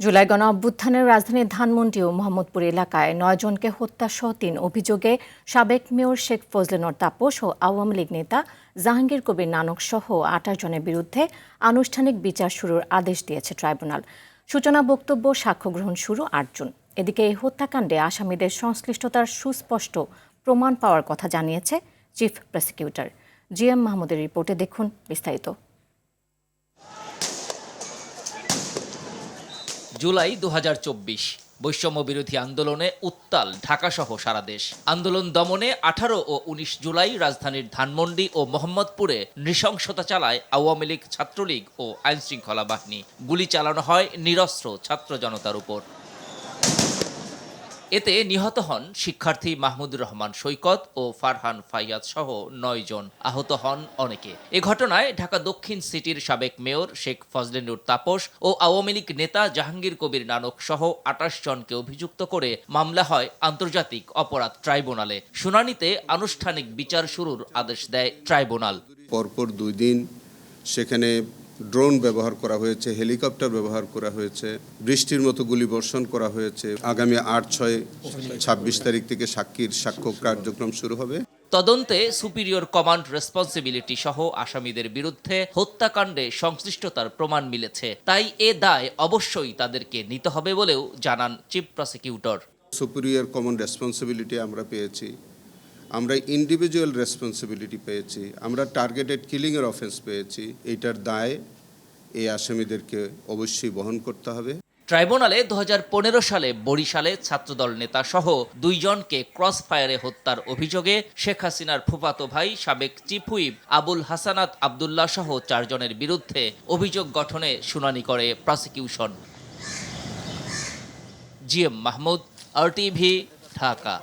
জুলাই গণ অভ্যুত্থানের রাজধানীর ধানমন্ডি ও মোহাম্মদপুর এলাকায় ৯ জনকে হত্যাসহ ৩ অভিযোগে সাবেক মেয়র শেখ ফজলে তাপস ও আওয়ামী লীগ নেতা জাহাঙ্গীর কবির নানক সহ ২৮ জনের বিরুদ্ধে আনুষ্ঠানিক বিচার শুরুর আদেশ দিয়েছে ট্রাইব্যুনাল। সূচনা বক্তব্য সাক্ষ্য গ্রহণ শুরু ৮ জুন। এদিকে এই হত্যাকাণ্ডে আসামিদের সংশ্লিষ্টতার সুস্পষ্ট প্রমাণ পাওয়ার কথা জানিয়েছে চিফ প্রসিকিউটর। জিএম মাহমুদের রিপোর্টে দেখুন বিস্তারিত। জুলাই ২০২৪ বৈষম্য বিরোধী আন্দোলনে উত্তাল ঢাকাসহ সারা দেশ। আন্দোলন দমনে ১৮ ও ১৯ জুলাই রাজধানীর ধানমন্ডি ও মোহাম্মদপুরে নৃশংসতা চালায় আওয়ামী লীগ, ছাত্রলীগ ও আইনশৃঙ্খলা বাহিনী। গুলি চালানো হয় নিরস্ত্র ছাত্র জনতার উপর। এতে নিহত হন শিক্ষার্থী মাহমুদুর রহমান সৈকত ও ফারহান ফাইয়াদ সহ ৯ জন। আহত হন অনেকে। এ ঘটনায় ঢাকা দক্ষিণ সিটির সাবেক মেয়র শেখ ফজলে তাপস ও আওয়ামী লীগ নেতা জাহাঙ্গীর কবির নানক সহ ২৮ জনকে অভিযুক্ত করে মামলা হয় আন্তর্জাতিক অপরাধ ট্রাইব্যুনালে। শুনানিতে আনুষ্ঠানিক বিচার শুরুর আদেশ দেয় ট্রাইব্যুনাল। পরপর ২ দিন সেখানে ড্রোন ব্যবহার করা হয়েছে, হেলিকপ্টার ব্যবহার করা হয়েছে, বৃষ্টির মতো গুলিবর্ষণ করা হয়েছে। আগামী ৮-৬-২৬ তারিখ থেকে সাক্ষ্য কার্যক্রম শুরু হবে। তদন্তে সুপিরিয়র কমান্ড রেসপন্সিবিলিটি সহ আসামিদের বিরুদ্ধে হত্যাকাণ্ডে সংশ্লিষ্টতার প্রমাণ মিলেছে। তাই এ দায় অবশ্যই তাদেরকে নিতে হবে বলেও জানান chief prosecutor. Superior common responsibility আমরা পেয়েছি, আমরা ইন্ডিভিজুয়াল রেসপন্সিবিলিটি পেয়েছি, আমরা টার্গেটেড কিলিংয়ের অফেন্স পেয়েছি। এইটার দায় এই আসামিদেরকে অবশ্যই বহন করতে হবে। ট্রাইব্যুনালে ২০১৫ সালে বরিশালে ছাত্রদল নেতা সহ ২ জনকে ক্রস ফায়ারে হত্যার অভিযোগে শেখ হাসিনার ফুফাতো ভাই সাবেক চিফ হুইপ আবুল হাসানাত আবদুল্লাহ সহ ৪ জনের বিরুদ্ধে অভিযোগ গঠনে শুনানি করে prosecution. GM Mahmud, RTV, Dhaka.